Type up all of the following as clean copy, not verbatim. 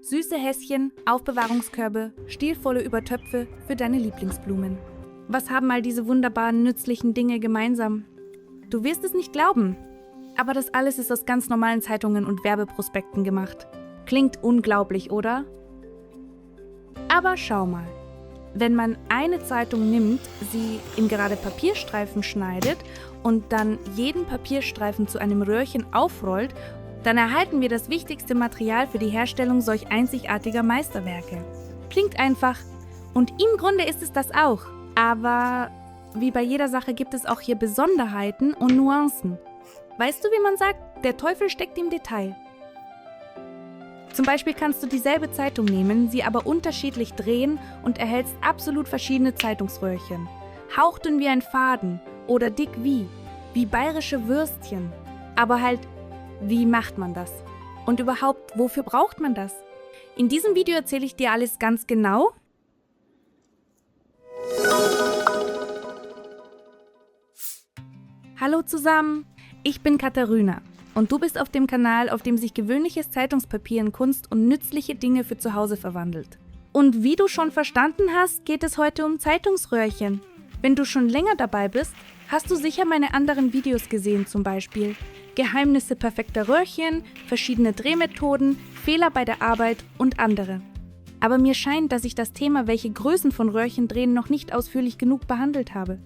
Süße Häschen, Aufbewahrungskörbe, stilvolle Übertöpfe für deine Lieblingsblumen. Was haben all diese wunderbaren, nützlichen Dinge gemeinsam? Du wirst es nicht glauben, aber das alles ist aus ganz normalen Zeitungen und Werbeprospekten gemacht. Klingt unglaublich, oder? Aber schau mal. Wenn man eine Zeitung nimmt, sie in gerade Papierstreifen schneidet und dann jeden Papierstreifen zu einem Röhrchen aufrollt, dann erhalten wir das wichtigste Material für die Herstellung solch einzigartiger Meisterwerke. Klingt einfach. Und im Grunde ist es das auch. Aber wie bei jeder Sache gibt es auch hier Besonderheiten und Nuancen. Weißt du, wie man sagt, der Teufel steckt im Detail. Zum Beispiel kannst du dieselbe Zeitung nehmen, sie aber unterschiedlich drehen und erhältst absolut verschiedene Zeitungsröhrchen. Hauchdünn wie ein Faden oder dick wie bayerische Würstchen. Aber halt, wie macht man das? Und überhaupt, wofür braucht man das? In diesem Video erzähle ich dir alles ganz genau. Hallo zusammen, ich bin Katharina. Und du bist auf dem Kanal, auf dem sich gewöhnliches Zeitungspapier in Kunst und nützliche Dinge für zu Hause verwandelt. Und wie du schon verstanden hast, geht es heute um Zeitungsröhrchen. Wenn du schon länger dabei bist, hast du sicher meine anderen Videos gesehen, zum Beispiel Geheimnisse perfekter Röhrchen, verschiedene Drehmethoden, Fehler bei der Arbeit und andere. Aber mir scheint, dass ich das Thema, welche Größen von Röhrchen drehen, noch nicht ausführlich genug behandelt habe.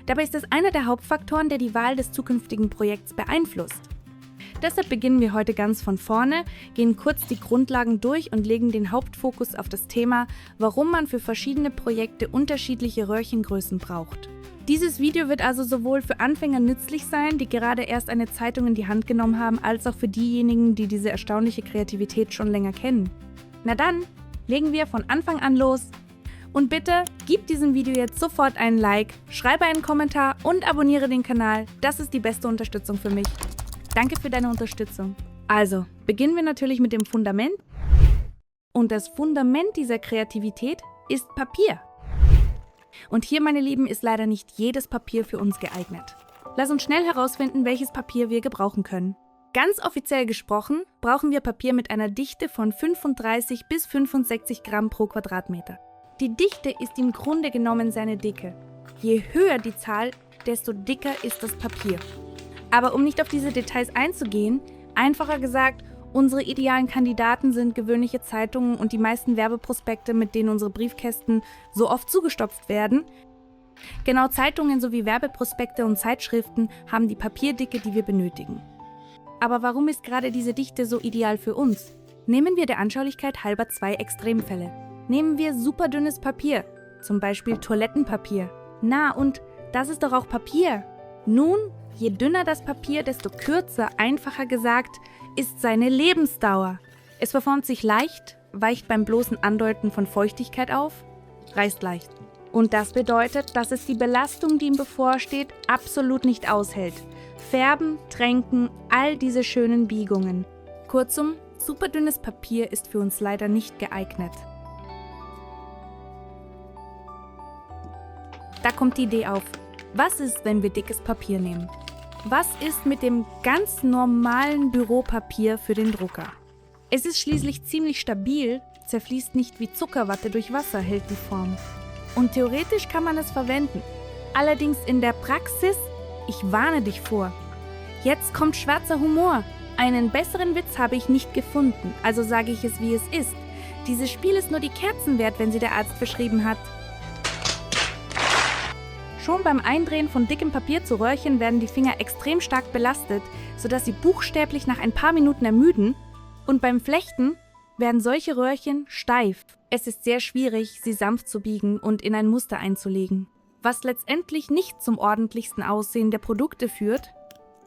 Dabei ist es einer der Hauptfaktoren, der die Wahl des zukünftigen Projekts beeinflusst. Deshalb beginnen wir heute ganz von vorne, gehen kurz die Grundlagen durch und legen den Hauptfokus auf das Thema, warum man für verschiedene Projekte unterschiedliche Röhrchengrößen braucht. Dieses Video wird also sowohl für Anfänger nützlich sein, die gerade erst eine Zeitung in die Hand genommen haben, als auch für diejenigen, die diese erstaunliche Kreativität schon länger kennen. Na dann, legen wir von Anfang an los. Und bitte, gib diesem Video jetzt sofort einen Like, schreibe einen Kommentar und abonniere den Kanal, das ist die beste Unterstützung für mich. Danke für deine Unterstützung. Also, beginnen wir natürlich mit dem Fundament. Und das Fundament dieser Kreativität ist Papier. Und hier, meine Lieben, ist leider nicht jedes Papier für uns geeignet. Lass uns schnell herausfinden, welches Papier wir gebrauchen können. Ganz offiziell gesprochen brauchen wir Papier mit einer Dichte von 35 bis 65 Gramm pro Quadratmeter. Die Dichte ist im Grunde genommen seine Dicke. Je höher die Zahl, desto dicker ist das Papier. Aber um nicht auf diese Details einzugehen, einfacher gesagt, unsere idealen Kandidaten sind gewöhnliche Zeitungen und die meisten Werbeprospekte, mit denen unsere Briefkästen so oft zugestopft werden. Genau Zeitungen sowie Werbeprospekte und Zeitschriften haben die Papierdicke, die wir benötigen. Aber warum ist gerade diese Dichte so ideal für uns? Nehmen wir der Anschaulichkeit halber zwei Extremfälle. Nehmen wir superdünnes Papier, zum Beispiel Toilettenpapier. Na und, das ist doch auch Papier. Nun, je dünner das Papier, desto kürzer, einfacher gesagt, ist seine Lebensdauer. Es verformt sich leicht, weicht beim bloßen Andeuten von Feuchtigkeit auf, reißt leicht. Und das bedeutet, dass es die Belastung, die ihm bevorsteht, absolut nicht aushält. Färben, Tränken, all diese schönen Biegungen. Kurzum, superdünnes Papier ist für uns leider nicht geeignet. Da kommt die Idee auf. Was ist, wenn wir dickes Papier nehmen? Was ist mit dem ganz normalen Büropapier für den Drucker? Es ist schließlich ziemlich stabil, zerfließt nicht wie Zuckerwatte durch Wasser, hält die Form. Und theoretisch kann man es verwenden. Allerdings in der Praxis, ich warne dich vor. Jetzt kommt schwarzer Humor. Einen besseren Witz habe ich nicht gefunden, also sage ich es, wie es ist. Dieses Spiel ist nur die Kerzen wert, wenn sie der Arzt verschrieben hat. Schon beim Eindrehen von dickem Papier zu Röhrchen werden die Finger extrem stark belastet, sodass sie buchstäblich nach ein paar Minuten ermüden. Und beim Flechten werden solche Röhrchen steif. Es ist sehr schwierig, sie sanft zu biegen und in ein Muster einzulegen. Was letztendlich nicht zum ordentlichsten Aussehen der Produkte führt.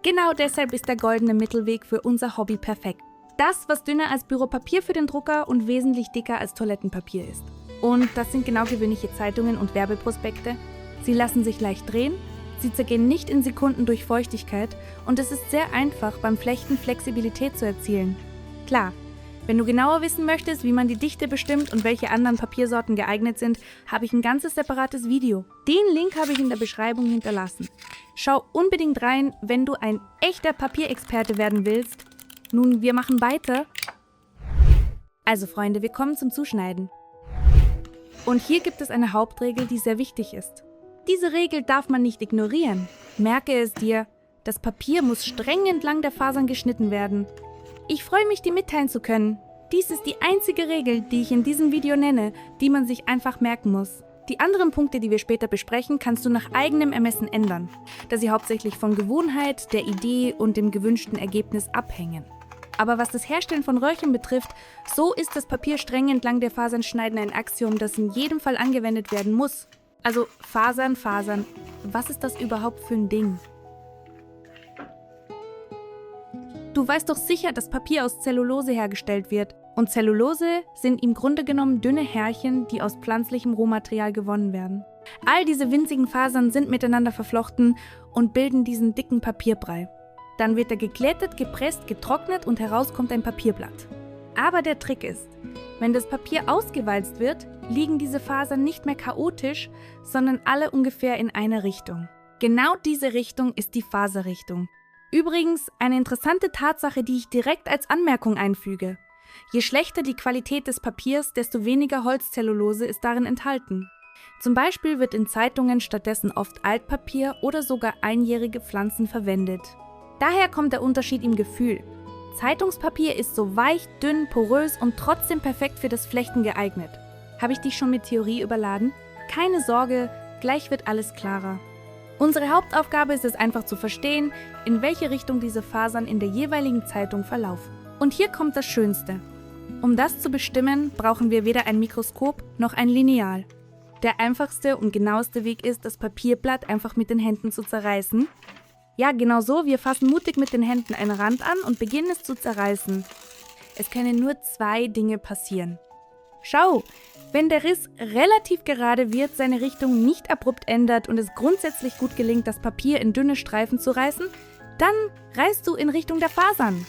Genau deshalb ist der goldene Mittelweg für unser Hobby perfekt. Das, was dünner als Büropapier für den Drucker und wesentlich dicker als Toilettenpapier ist. Und das sind genau gewöhnliche Zeitungen und Werbeprospekte. Sie lassen sich leicht drehen, sie zergehen nicht in Sekunden durch Feuchtigkeit und es ist sehr einfach, beim Flechten Flexibilität zu erzielen. Klar, wenn du genauer wissen möchtest, wie man die Dichte bestimmt und welche anderen Papiersorten geeignet sind, habe ich ein ganzes separates Video. Den Link habe ich in der Beschreibung hinterlassen. Schau unbedingt rein, wenn du ein echter Papierexperte werden willst. Nun, wir machen weiter. Also Freunde, wir kommen zum Zuschneiden. Und hier gibt es eine Hauptregel, die sehr wichtig ist. Diese Regel darf man nicht ignorieren. Merke es dir, das Papier muss streng entlang der Fasern geschnitten werden. Ich freue mich, dir mitteilen zu können. Dies ist die einzige Regel, die ich in diesem Video nenne, die man sich einfach merken muss. Die anderen Punkte, die wir später besprechen, kannst du nach eigenem Ermessen ändern, da sie hauptsächlich von Gewohnheit, der Idee und dem gewünschten Ergebnis abhängen. Aber was das Herstellen von Röhrchen betrifft, so ist das Papier streng entlang der Fasern schneiden ein Axiom, das in jedem Fall angewendet werden muss. Also Fasern, was ist das überhaupt für ein Ding? Du weißt doch sicher, dass Papier aus Zellulose hergestellt wird. Und Zellulose sind im Grunde genommen dünne Härchen, die aus pflanzlichem Rohmaterial gewonnen werden. All diese winzigen Fasern sind miteinander verflochten und bilden diesen dicken Papierbrei. Dann wird er geglättet, gepresst, getrocknet und heraus kommt ein Papierblatt. Aber der Trick ist, wenn das Papier ausgewalzt wird, liegen diese Fasern nicht mehr chaotisch, sondern alle ungefähr in einer Richtung. Genau diese Richtung ist die Faserrichtung. Übrigens eine interessante Tatsache, die ich direkt als Anmerkung einfüge. Je schlechter die Qualität des Papiers, desto weniger Holzzellulose ist darin enthalten. Zum Beispiel wird in Zeitungen stattdessen oft Altpapier oder sogar einjährige Pflanzen verwendet. Daher kommt der Unterschied im Gefühl. Zeitungspapier ist so weich, dünn, porös und trotzdem perfekt für das Flechten geeignet. Habe ich dich schon mit Theorie überladen? Keine Sorge, gleich wird alles klarer. Unsere Hauptaufgabe ist es einfach zu verstehen, in welche Richtung diese Fasern in der jeweiligen Zeitung verlaufen. Und hier kommt das Schönste. Um das zu bestimmen, brauchen wir weder ein Mikroskop noch ein Lineal. Der einfachste und genaueste Weg ist, das Papierblatt einfach mit den Händen zu zerreißen. Ja, genau so, wir fassen mutig mit den Händen einen Rand an und beginnen es zu zerreißen. Es können nur zwei Dinge passieren. Schau, wenn der Riss relativ gerade wird, seine Richtung nicht abrupt ändert und es grundsätzlich gut gelingt, das Papier in dünne Streifen zu reißen, dann reißt du in Richtung der Fasern.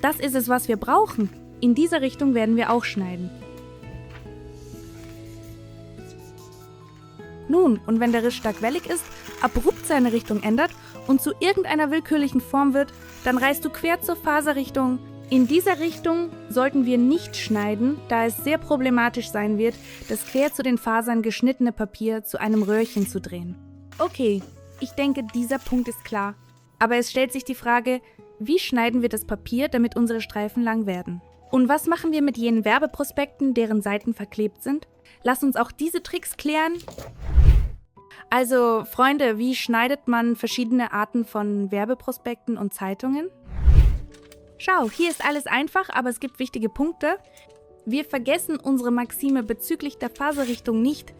Das ist es, was wir brauchen. In dieser Richtung werden wir auch schneiden. Nun, und wenn der Riss stark wellig ist, abrupt seine Richtung ändert und zu irgendeiner willkürlichen Form wird, dann reißt du quer zur Faserrichtung. In dieser Richtung sollten wir nicht schneiden, da es sehr problematisch sein wird, das quer zu den Fasern geschnittene Papier zu einem Röhrchen zu drehen. Okay, ich denke, dieser Punkt ist klar. Aber es stellt sich die Frage, wie schneiden wir das Papier, damit unsere Streifen lang werden? Und was machen wir mit jenen Werbeprospekten, deren Seiten verklebt sind? Lass uns auch diese Tricks klären. Also, Freunde, wie schneidet man verschiedene Arten von Werbeprospekten und Zeitungen? Schau, hier ist alles einfach, aber es gibt wichtige Punkte. Wir vergessen unsere Maxime bezüglich der Faserrichtung nicht.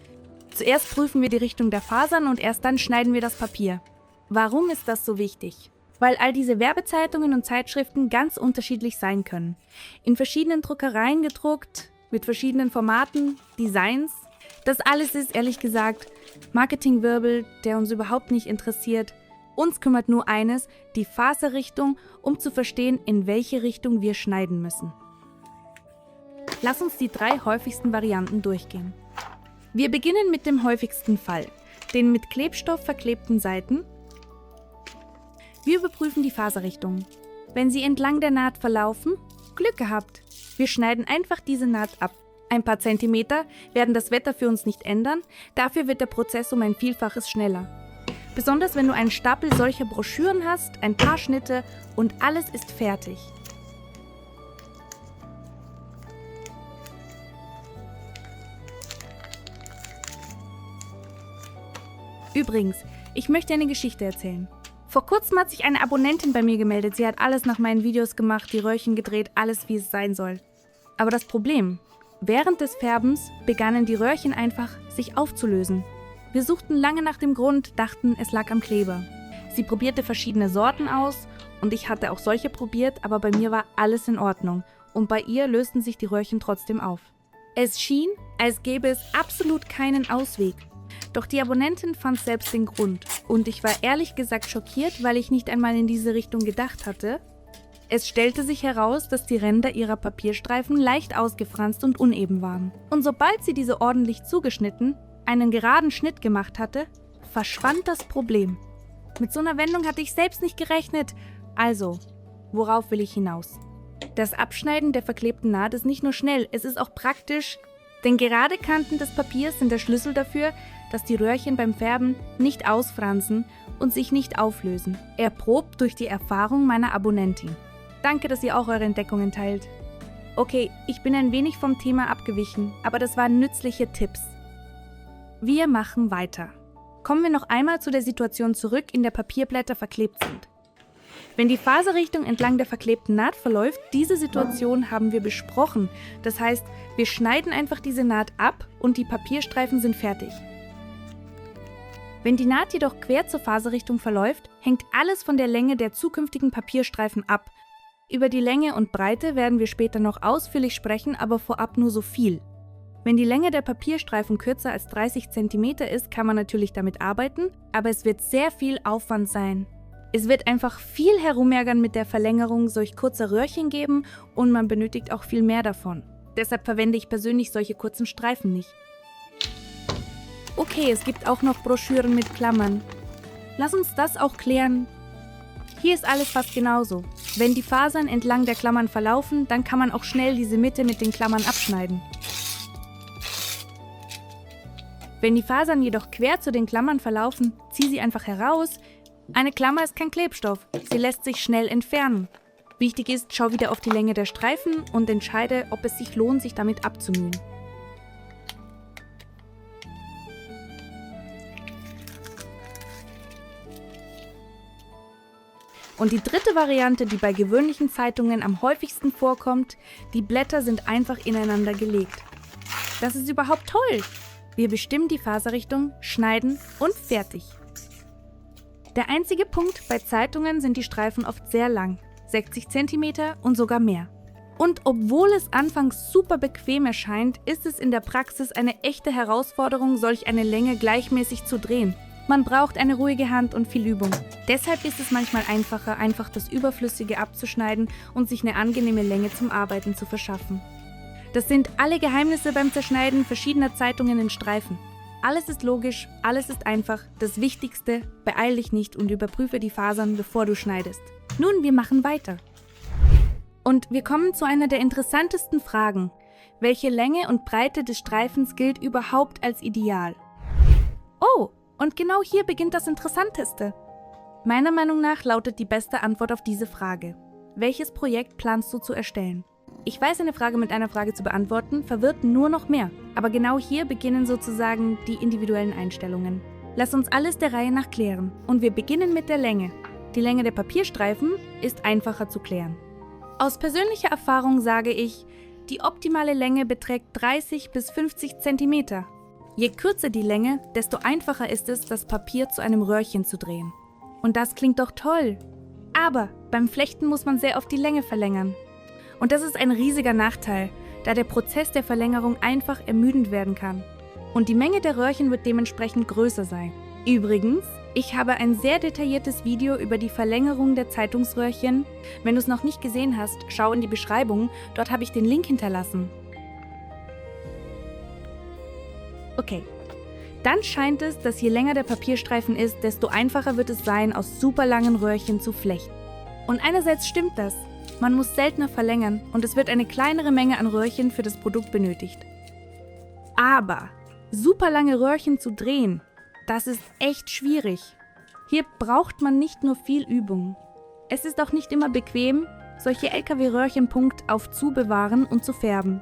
Zuerst prüfen wir die Richtung der Fasern und erst dann schneiden wir das Papier. Warum ist das so wichtig? Weil all diese Werbezeitungen und Zeitschriften ganz unterschiedlich sein können. In verschiedenen Druckereien gedruckt, mit verschiedenen Formaten, Designs. Das alles ist, ehrlich gesagt, Marketingwirbel, der uns überhaupt nicht interessiert. Uns kümmert nur eines, die Faserrichtung, um zu verstehen, in welche Richtung wir schneiden müssen. Lass uns die 3 häufigsten Varianten durchgehen. Wir beginnen mit dem häufigsten Fall, den mit Klebstoff verklebten Seiten. Wir überprüfen die Faserrichtung. Wenn sie entlang der Naht verlaufen, Glück gehabt. Wir schneiden einfach diese Naht ab. Ein paar Zentimeter werden das Wetter für uns nicht ändern, dafür wird der Prozess um ein Vielfaches schneller. Besonders wenn du einen Stapel solcher Broschüren hast, ein paar Schnitte und alles ist fertig. Übrigens, ich möchte eine Geschichte erzählen. Vor kurzem hat sich eine Abonnentin bei mir gemeldet. Sie hat alles nach meinen Videos gemacht, die Röhrchen gedreht, alles wie es sein soll. Aber das Problem: Während des Färbens begannen die Röhrchen einfach sich aufzulösen. Wir suchten lange nach dem Grund, dachten, es lag am Kleber. Sie probierte verschiedene Sorten aus und ich hatte auch solche probiert, aber bei mir war alles in Ordnung und bei ihr lösten sich die Röhrchen trotzdem auf. Es schien, als gäbe es absolut keinen Ausweg. Doch die Abonnentin fand selbst den Grund und ich war ehrlich gesagt schockiert, weil ich nicht einmal in diese Richtung gedacht hatte. Es stellte sich heraus, dass die Ränder ihrer Papierstreifen leicht ausgefranst und uneben waren. Und sobald sie diese ordentlich zugeschnitten, einen geraden Schnitt gemacht hatte, verschwand das Problem. Mit so einer Wendung hatte ich selbst nicht gerechnet. Also, worauf will ich hinaus? Das Abschneiden der verklebten Naht ist nicht nur schnell, es ist auch praktisch, denn gerade Kanten des Papiers sind der Schlüssel dafür, dass die Röhrchen beim Färben nicht ausfransen und sich nicht auflösen. Erprobt durch die Erfahrung meiner Abonnentin. Danke, dass ihr auch eure Entdeckungen teilt. Okay, ich bin ein wenig vom Thema abgewichen, aber das waren nützliche Tipps. Wir machen weiter. Kommen wir noch einmal zu der Situation zurück, in der Papierblätter verklebt sind. Wenn die Faserrichtung entlang der verklebten Naht verläuft, diese Situation haben wir besprochen. Das heißt, wir schneiden einfach diese Naht ab und die Papierstreifen sind fertig. Wenn die Naht jedoch quer zur Faserrichtung verläuft, hängt alles von der Länge der zukünftigen Papierstreifen ab. Über die Länge und Breite werden wir später noch ausführlich sprechen, aber vorab nur so viel. Wenn die Länge der Papierstreifen kürzer als 30 cm ist, kann man natürlich damit arbeiten, aber es wird sehr viel Aufwand sein. Es wird einfach viel Herumärgern mit der Verlängerung solch kurzer Röhrchen geben und man benötigt auch viel mehr davon. Deshalb verwende ich persönlich solche kurzen Streifen nicht. Okay, es gibt auch noch Broschüren mit Klammern. Lass uns das auch klären. Hier ist alles fast genauso. Wenn die Fasern entlang der Klammern verlaufen, dann kann man auch schnell diese Mitte mit den Klammern abschneiden. Wenn die Fasern jedoch quer zu den Klammern verlaufen, zieh sie einfach heraus. Eine Klammer ist kein Klebstoff, sie lässt sich schnell entfernen. Wichtig ist, schau wieder auf die Länge der Streifen und entscheide, ob es sich lohnt, sich damit abzumühen. Und die dritte Variante, die bei gewöhnlichen Zeitungen am häufigsten vorkommt, die Blätter sind einfach ineinander gelegt. Das ist überhaupt toll! Wir bestimmen die Faserrichtung, schneiden und fertig. Der einzige Punkt, bei Zeitungen sind die Streifen oft sehr lang, 60 cm und sogar mehr. Und obwohl es anfangs super bequem erscheint, ist es in der Praxis eine echte Herausforderung, solch eine Länge gleichmäßig zu drehen. Man braucht eine ruhige Hand und viel Übung. Deshalb ist es manchmal einfacher, einfach das Überflüssige abzuschneiden und sich eine angenehme Länge zum Arbeiten zu verschaffen. Das sind alle Geheimnisse beim Zerschneiden verschiedener Zeitungen in Streifen. Alles ist logisch, alles ist einfach. Das Wichtigste, beeil dich nicht und überprüfe die Fasern, bevor du schneidest. Nun, wir machen weiter. Und wir kommen zu einer der interessantesten Fragen. Welche Länge und Breite des Streifens gilt überhaupt als ideal? Oh, und genau hier beginnt das Interessanteste. Meiner Meinung nach lautet die beste Antwort auf diese Frage. Welches Projekt planst du zu erstellen? Ich weiß, eine Frage mit einer Frage zu beantworten, verwirrt nur noch mehr. Aber genau hier beginnen sozusagen die individuellen Einstellungen. Lass uns alles der Reihe nach klären. Und wir beginnen mit der Länge. Die Länge der Papierstreifen ist einfacher zu klären. Aus persönlicher Erfahrung sage ich, die optimale Länge beträgt 30 bis 50 cm. Je kürzer die Länge, desto einfacher ist es, das Papier zu einem Röhrchen zu drehen. Und das klingt doch toll. Aber beim Flechten muss man sehr oft die Länge verlängern. Und das ist ein riesiger Nachteil, da der Prozess der Verlängerung einfach ermüdend werden kann. Und die Menge der Röhrchen wird dementsprechend größer sein. Übrigens, ich habe ein sehr detailliertes Video über die Verlängerung der Zeitungsröhrchen. Wenn du es noch nicht gesehen hast, schau in die Beschreibung, dort habe ich den Link hinterlassen. Okay, dann scheint es, dass je länger der Papierstreifen ist, desto einfacher wird es sein, aus super langen Röhrchen zu flechten. Und einerseits stimmt das. Man muss seltener verlängern und es wird eine kleinere Menge an Röhrchen für das Produkt benötigt. Aber super lange Röhrchen zu drehen, das ist echt schwierig. Hier braucht man nicht nur viel Übung. Es ist auch nicht immer bequem, solche LKW-Röhrchen Punkt auf zu bewahren und zu färben.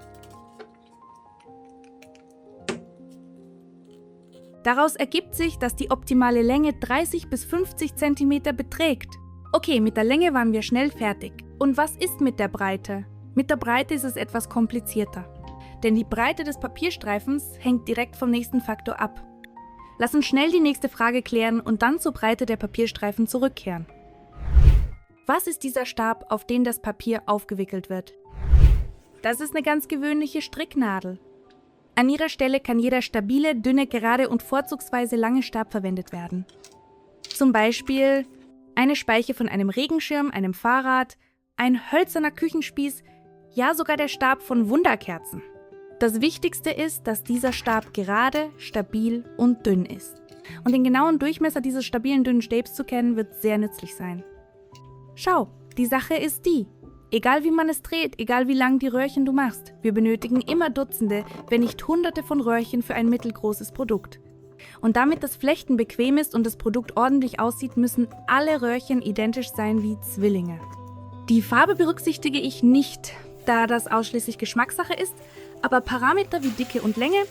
Daraus ergibt sich, dass die optimale Länge 30 bis 50 cm beträgt. Okay, mit der Länge waren wir schnell fertig. Und was ist mit der Breite? Mit der Breite ist es etwas komplizierter. Denn die Breite des Papierstreifens hängt direkt vom nächsten Faktor ab. Lass uns schnell die nächste Frage klären und dann zur Breite der Papierstreifen zurückkehren. Was ist dieser Stab, auf den das Papier aufgewickelt wird? Das ist eine ganz gewöhnliche Stricknadel. An ihrer Stelle kann jeder stabile, dünne, gerade und vorzugsweise lange Stab verwendet werden. Zum Beispiel eine Speiche von einem Regenschirm, einem Fahrrad, ein hölzerner Küchenspieß, ja sogar der Stab von Wunderkerzen. Das Wichtigste ist, dass dieser Stab gerade, stabil und dünn ist. Und den genauen Durchmesser dieses stabilen, dünnen Stabs zu kennen, wird sehr nützlich sein. Schau, die Sache ist die. Egal wie man es dreht, egal wie lang die Röhrchen du machst, wir benötigen immer Dutzende, wenn nicht Hunderte von Röhrchen für ein mittelgroßes Produkt. Und damit das Flechten bequem ist und das Produkt ordentlich aussieht, müssen alle Röhrchen identisch sein wie Zwillinge. Die Farbe berücksichtige ich nicht, da das ausschließlich Geschmackssache ist, aber Parameter wie Dicke und Länge,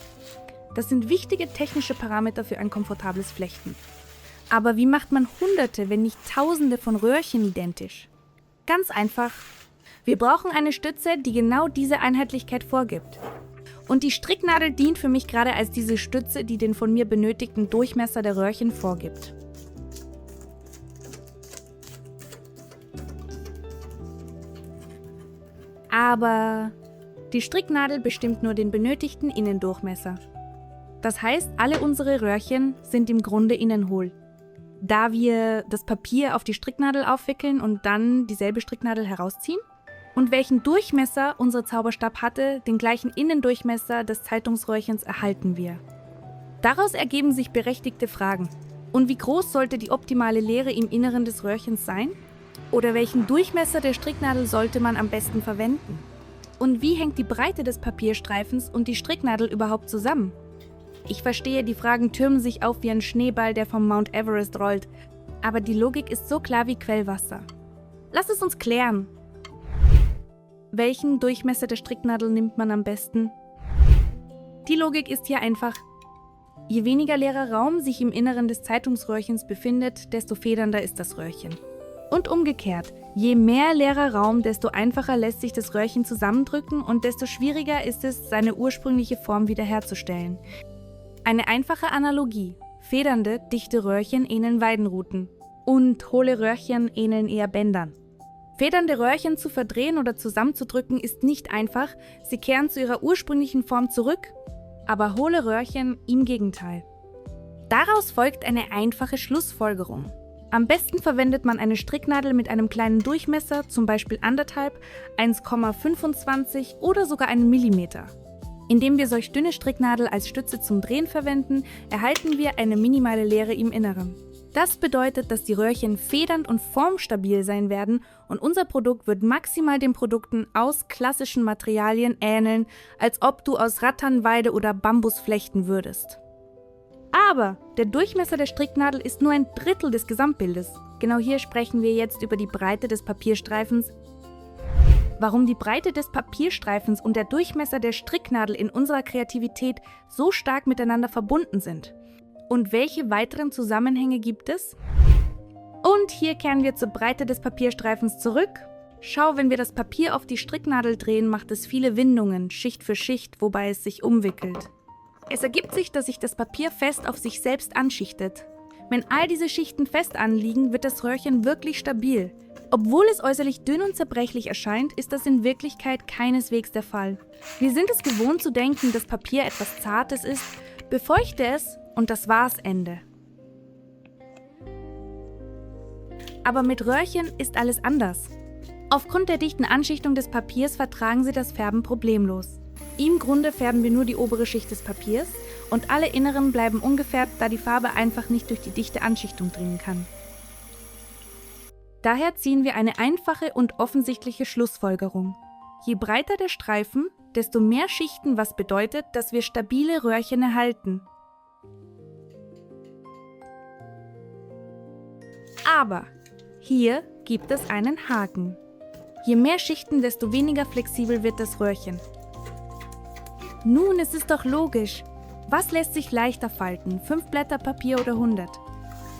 das sind wichtige technische Parameter für ein komfortables Flechten. Aber wie macht man Hunderte, wenn nicht Tausende von Röhrchen identisch? Ganz einfach. Wir brauchen eine Stütze, die genau diese Einheitlichkeit vorgibt. Und die Stricknadel dient für mich gerade als diese Stütze, die den von mir benötigten Durchmesser der Röhrchen vorgibt. Aber die Stricknadel bestimmt nur den benötigten Innendurchmesser. Das heißt, alle unsere Röhrchen sind im Grunde innenhohl. Da wir das Papier auf die Stricknadel aufwickeln und dann dieselbe Stricknadel herausziehen. Und welchen Durchmesser unser Zauberstab hatte, den gleichen Innendurchmesser des Zeitungsröhrchens erhalten wir. Daraus ergeben sich berechtigte Fragen. Und wie groß sollte die optimale Leere im Inneren des Röhrchens sein? Oder welchen Durchmesser der Stricknadel sollte man am besten verwenden? Und wie hängt die Breite des Papierstreifens und die Stricknadel überhaupt zusammen? Ich verstehe, die Fragen türmen sich auf wie ein Schneeball, der vom Mount Everest rollt. Aber die Logik ist so klar wie Quellwasser. Lass es uns klären. Welchen Durchmesser der Stricknadel nimmt man am besten? Die Logik ist hier einfach. Je weniger leerer Raum sich im Inneren des Zeitungsröhrchens befindet, desto federnder ist das Röhrchen. Und umgekehrt, je mehr leerer Raum, desto einfacher lässt sich das Röhrchen zusammendrücken und desto schwieriger ist es, seine ursprüngliche Form wiederherzustellen. Eine einfache Analogie. Federnde, dichte Röhrchen ähneln Weidenruten und hohle Röhrchen ähneln eher Bändern. Federnde Röhrchen zu verdrehen oder zusammenzudrücken ist nicht einfach, sie kehren zu ihrer ursprünglichen Form zurück, aber hohle Röhrchen im Gegenteil. Daraus folgt eine einfache Schlussfolgerung. Am besten verwendet man eine Stricknadel mit einem kleinen Durchmesser, zum Beispiel 1,5, 1,25 oder sogar 1 mm. Indem wir solch dünne Stricknadel als Stütze zum Drehen verwenden, erhalten wir eine minimale Leere im Inneren. Das bedeutet, dass die Röhrchen federnd und formstabil sein werden und unser Produkt wird maximal den Produkten aus klassischen Materialien ähneln, als ob du aus Rattanweide oder Bambus flechten würdest. Aber der Durchmesser der Stricknadel ist nur ein Drittel des Gesamtbildes. Genau hier sprechen wir jetzt über die Breite des Papierstreifens. Warum die Breite des Papierstreifens und der Durchmesser der Stricknadel in unserer Kreativität so stark miteinander verbunden sind. Und welche weiteren Zusammenhänge gibt es? Und hier kehren wir zur Breite des Papierstreifens zurück. Schau, wenn wir das Papier auf die Stricknadel drehen, macht es viele Windungen, Schicht für Schicht, wobei es sich umwickelt. Es ergibt sich, dass sich das Papier fest auf sich selbst anschichtet. Wenn all diese Schichten fest anliegen, wird das Röhrchen wirklich stabil. Obwohl es äußerlich dünn und zerbrechlich erscheint, ist das in Wirklichkeit keineswegs der Fall. Wir sind es gewohnt zu denken, dass Papier etwas Zartes ist, befeuchte es und das war's Ende. Aber mit Röhrchen ist alles anders. Aufgrund der dichten Anschichtung des Papiers vertragen sie das Färben problemlos. Im Grunde färben wir nur die obere Schicht des Papiers und alle inneren bleiben ungefärbt, da die Farbe einfach nicht durch die dichte Anschichtung dringen kann. Daher ziehen wir eine einfache und offensichtliche Schlussfolgerung. Je breiter der Streifen, desto mehr Schichten, was bedeutet, dass wir stabile Röhrchen erhalten. Aber hier gibt es einen Haken. Je mehr Schichten, desto weniger flexibel wird das Röhrchen. Nun, es ist doch logisch. Was lässt sich leichter falten, 5 Blätter Papier oder 100?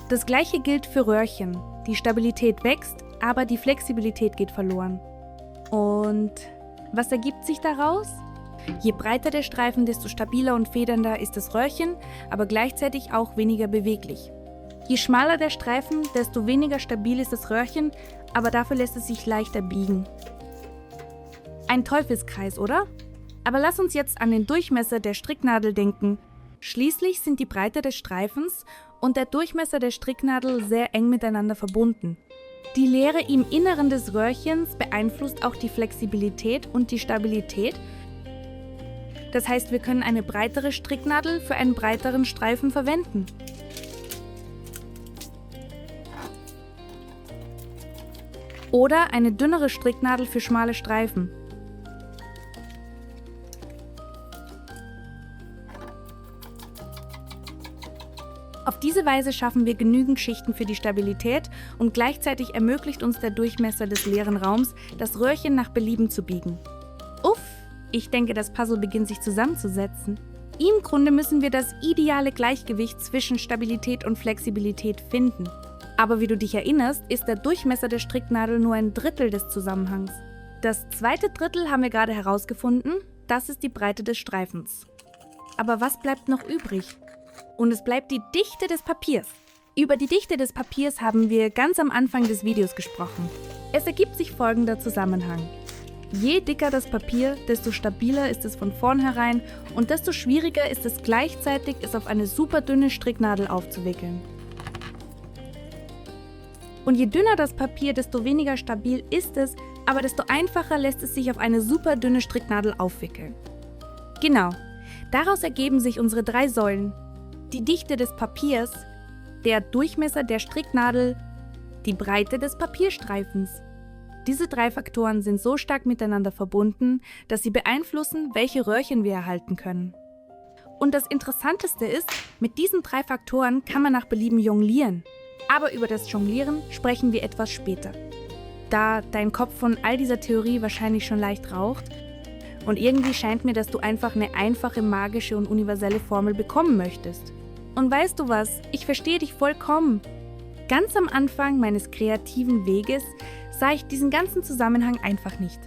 Das gleiche gilt für Röhrchen. Die Stabilität wächst, aber die Flexibilität geht verloren. Und was ergibt sich daraus? Je breiter der Streifen, desto stabiler und federnder ist das Röhrchen, aber gleichzeitig auch weniger beweglich. Je schmaler der Streifen, desto weniger stabil ist das Röhrchen, aber dafür lässt es sich leichter biegen. Ein Teufelskreis, oder? Aber lass uns jetzt an den Durchmesser der Stricknadel denken. Schließlich sind die Breite des Streifens und der Durchmesser der Stricknadel sehr eng miteinander verbunden. Die Leere im Inneren des Röhrchens beeinflusst auch die Flexibilität und die Stabilität. Das heißt, wir können eine breitere Stricknadel für einen breiteren Streifen verwenden. Oder eine dünnere Stricknadel für schmale Streifen. Auf diese Weise schaffen wir genügend Schichten für die Stabilität und gleichzeitig ermöglicht uns der Durchmesser des leeren Raums, das Röhrchen nach Belieben zu biegen. Uff, ich denke, das Puzzle beginnt sich zusammenzusetzen. Im Grunde müssen wir das ideale Gleichgewicht zwischen Stabilität und Flexibilität finden. Aber wie du dich erinnerst, ist der Durchmesser der Stricknadel nur ein Drittel des Zusammenhangs. Das zweite Drittel haben wir gerade herausgefunden, das ist die Breite des Streifens. Aber was bleibt noch übrig? Und es bleibt die Dichte des Papiers. Über die Dichte des Papiers haben wir ganz am Anfang des Videos gesprochen. Es ergibt sich folgender Zusammenhang. Je dicker das Papier, desto stabiler ist es von vornherein und desto schwieriger ist es gleichzeitig, es auf eine super dünne Stricknadel aufzuwickeln. Und je dünner das Papier, desto weniger stabil ist es, aber desto einfacher lässt es sich auf eine super dünne Stricknadel aufwickeln. Genau, daraus ergeben sich unsere 3 Säulen. Die Dichte des Papiers, der Durchmesser der Stricknadel, die Breite des Papierstreifens. Diese 3 Faktoren sind so stark miteinander verbunden, dass sie beeinflussen, welche Röhrchen wir erhalten können. Und das Interessanteste ist, mit diesen 3 Faktoren kann man nach Belieben jonglieren. Aber über das Jonglieren sprechen wir etwas später. Da dein Kopf von all dieser Theorie wahrscheinlich schon leicht raucht und irgendwie scheint mir, dass du einfach eine einfache, magische und universelle Formel bekommen möchtest. Und weißt du was? Ich verstehe dich vollkommen. Ganz am Anfang meines kreativen Weges sah ich diesen ganzen Zusammenhang einfach nicht.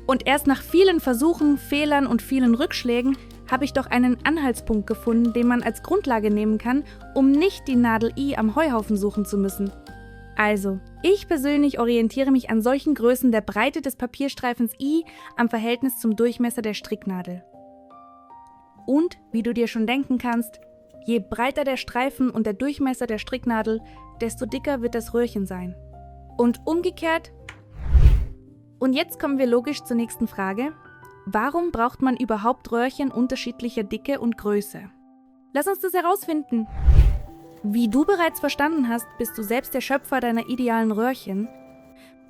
Und erst nach vielen Versuchen, Fehlern und vielen Rückschlägen habe ich doch einen Anhaltspunkt gefunden, den man als Grundlage nehmen kann, um nicht die Nadel I am Heuhaufen suchen zu müssen. Also, ich persönlich orientiere mich an solchen Größen der Breite des Papierstreifens I am Verhältnis zum Durchmesser der Stricknadel. Und, wie du dir schon denken kannst, je breiter der Streifen und der Durchmesser der Stricknadel, desto dicker wird das Röhrchen sein. Und umgekehrt. Und jetzt kommen wir logisch zur nächsten Frage. Warum braucht man überhaupt Röhrchen unterschiedlicher Dicke und Größe? Lass uns das herausfinden. Wie du bereits verstanden hast, bist du selbst der Schöpfer deiner idealen Röhrchen.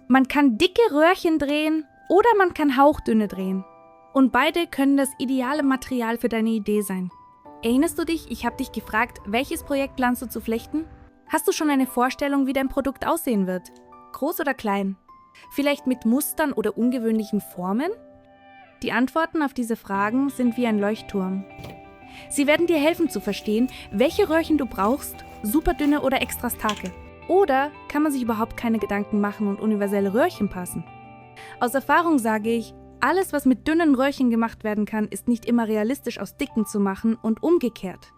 Man kann dicke Röhrchen drehen oder man kann hauchdünne drehen. Und beide können das ideale Material für deine Idee sein. Erinnerst du dich, ich habe dich gefragt, welches Projekt planst du zu flechten? Hast du schon eine Vorstellung, wie dein Produkt aussehen wird? Groß oder klein? Vielleicht mit Mustern oder ungewöhnlichen Formen? Die Antworten auf diese Fragen sind wie ein Leuchtturm. Sie werden dir helfen zu verstehen, welche Röhrchen du brauchst, superdünne oder extra starke. Oder kann man sich überhaupt keine Gedanken machen und universelle Röhrchen passen? Aus Erfahrung sage ich, alles, was mit dünnen Röhrchen gemacht werden kann, ist nicht immer realistisch aus dicken zu machen und umgekehrt.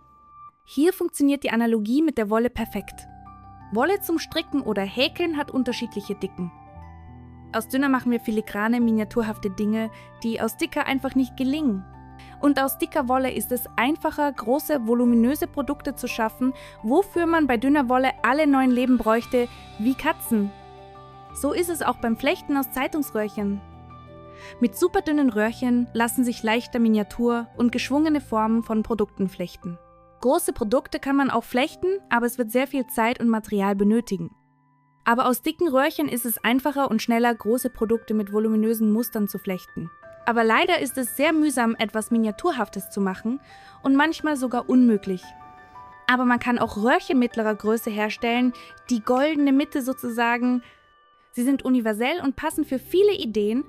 Hier funktioniert die Analogie mit der Wolle perfekt. Wolle zum Stricken oder Häkeln hat unterschiedliche Dicken. Aus dünner machen wir filigrane, miniaturhafte Dinge, die aus dicker einfach nicht gelingen. Und aus dicker Wolle ist es einfacher, große, voluminöse Produkte zu schaffen, wofür man bei dünner Wolle alle neuen Leben bräuchte, wie Katzen. So ist es auch beim Flechten aus Zeitungsröhrchen. Mit superdünnen Röhrchen lassen sich leichter Miniatur- und geschwungene Formen von Produkten flechten. Große Produkte kann man auch flechten, aber es wird sehr viel Zeit und Material benötigen. Aber aus dicken Röhrchen ist es einfacher und schneller, große Produkte mit voluminösen Mustern zu flechten. Aber leider ist es sehr mühsam, etwas Miniaturhaftes zu machen und manchmal sogar unmöglich. Aber man kann auch Röhrchen mittlerer Größe herstellen, die goldene Mitte sozusagen. Sie sind universell und passen für viele Ideen.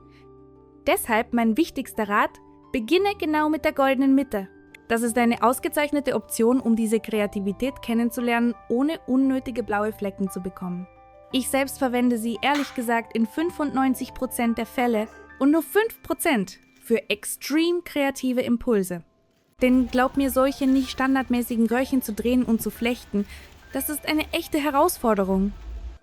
Deshalb mein wichtigster Rat: beginne genau mit der goldenen Mitte. Das ist eine ausgezeichnete Option, um diese Kreativität kennenzulernen, ohne unnötige blaue Flecken zu bekommen. Ich selbst verwende sie ehrlich gesagt in 95% der Fälle und nur 5% für extrem kreative Impulse. Denn glaub mir, solche nicht standardmäßigen Röhrchen zu drehen und zu flechten, das ist eine echte Herausforderung.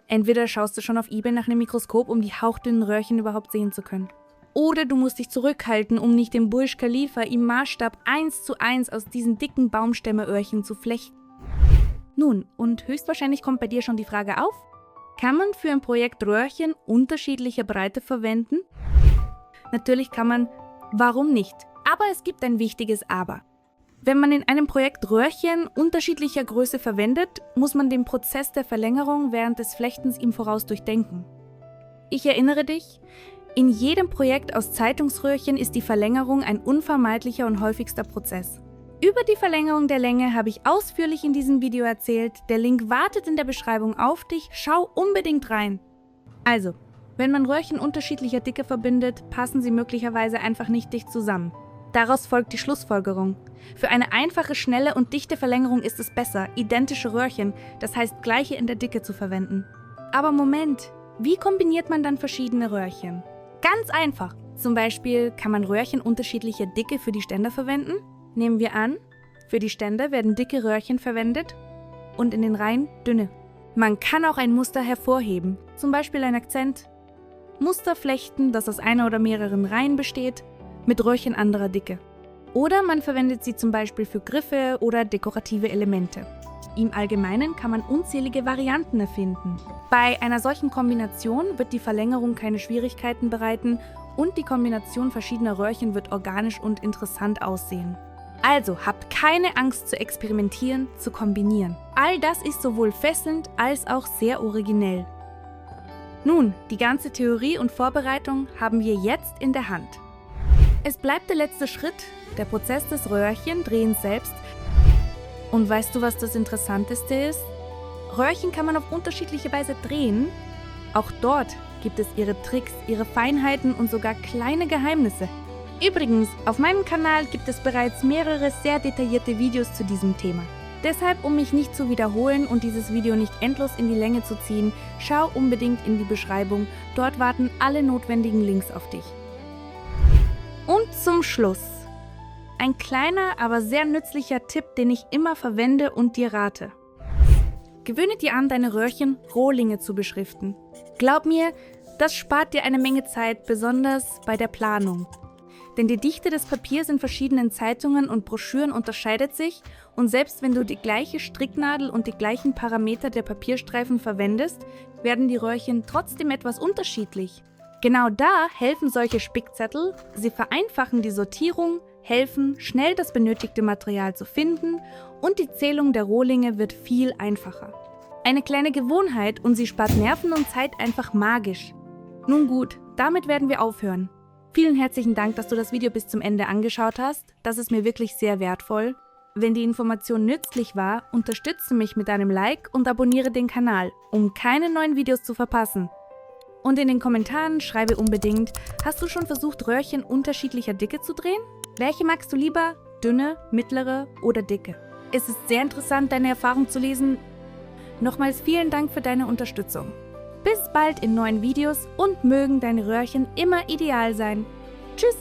Entweder schaust du schon auf eBay nach einem Mikroskop, um die hauchdünnen Röhrchen überhaupt sehen zu können. Oder du musst dich zurückhalten, um nicht den Burj Khalifa im Maßstab 1:1 aus diesen dicken Baumstämmeöhrchen zu flechten. Nun, und höchstwahrscheinlich kommt bei dir schon die Frage auf: Kann man für ein Projekt Röhrchen unterschiedlicher Breite verwenden? Natürlich kann man, warum nicht? Aber es gibt ein wichtiges Aber. Wenn man in einem Projekt Röhrchen unterschiedlicher Größe verwendet, muss man den Prozess der Verlängerung während des Flechtens im Voraus durchdenken. Ich erinnere dich, in jedem Projekt aus Zeitungsröhrchen ist die Verlängerung ein unvermeidlicher und häufigster Prozess. Über die Verlängerung der Länge habe ich ausführlich in diesem Video erzählt. Der Link wartet in der Beschreibung auf dich. Schau unbedingt rein. Also, wenn man Röhrchen unterschiedlicher Dicke verbindet, passen sie möglicherweise einfach nicht dicht zusammen. Daraus folgt die Schlussfolgerung. Für eine einfache, schnelle und dichte Verlängerung ist es besser, identische Röhrchen, das heißt gleiche in der Dicke, zu verwenden. Aber Moment, wie kombiniert man dann verschiedene Röhrchen? Ganz einfach. Zum Beispiel kann man Röhrchen unterschiedlicher Dicke für die Ständer verwenden. Nehmen wir an, für die Ständer werden dicke Röhrchen verwendet und in den Reihen dünne. Man kann auch ein Muster hervorheben, zum Beispiel ein Akzent. Muster flechten, das aus einer oder mehreren Reihen besteht, mit Röhrchen anderer Dicke. Oder man verwendet sie zum Beispiel für Griffe oder dekorative Elemente. Im Allgemeinen kann man unzählige Varianten erfinden. Bei einer solchen Kombination wird die Verlängerung keine Schwierigkeiten bereiten und die Kombination verschiedener Röhrchen wird organisch und interessant aussehen. Also habt keine Angst zu experimentieren, zu kombinieren. All das ist sowohl fesselnd als auch sehr originell. Nun, die ganze Theorie und Vorbereitung haben wir jetzt in der Hand. Es bleibt der letzte Schritt, der Prozess des Röhrchendrehens selbst. Und weißt du, was das Interessanteste ist? Röhrchen kann man auf unterschiedliche Weise drehen. Auch dort gibt es ihre Tricks, ihre Feinheiten und sogar kleine Geheimnisse. Übrigens, auf meinem Kanal gibt es bereits mehrere sehr detaillierte Videos zu diesem Thema. Deshalb, um mich nicht zu wiederholen und dieses Video nicht endlos in die Länge zu ziehen, schau unbedingt in die Beschreibung, dort warten alle notwendigen Links auf dich. Und zum Schluss ein kleiner, aber sehr nützlicher Tipp, den ich immer verwende und dir rate. Gewöhne dir an, deine Röhrchen Rohlinge zu beschriften. Glaub mir, das spart dir eine Menge Zeit, besonders bei der Planung. Denn die Dichte des Papiers in verschiedenen Zeitungen und Broschüren unterscheidet sich und selbst wenn du die gleiche Stricknadel und die gleichen Parameter der Papierstreifen verwendest, werden die Röhrchen trotzdem etwas unterschiedlich. Genau da helfen solche Spickzettel, sie vereinfachen die Sortierung, helfen, schnell das benötigte Material zu finden und die Zählung der Rohlinge wird viel einfacher. Eine kleine Gewohnheit und sie spart Nerven und Zeit einfach magisch. Nun gut, damit werden wir aufhören. Vielen herzlichen Dank, dass du das Video bis zum Ende angeschaut hast. Das ist mir wirklich sehr wertvoll. Wenn die Information nützlich war, unterstütze mich mit einem Like und abonniere den Kanal, um keine neuen Videos zu verpassen. Und in den Kommentaren schreibe unbedingt, hast du schon versucht, Röhrchen unterschiedlicher Dicke zu drehen? Welche magst du lieber? Dünne, mittlere oder dicke? Es ist sehr interessant, deine Erfahrung zu lesen. Nochmals vielen Dank für deine Unterstützung. Bis bald in neuen Videos und mögen deine Röhrchen immer ideal sein. Tschüss!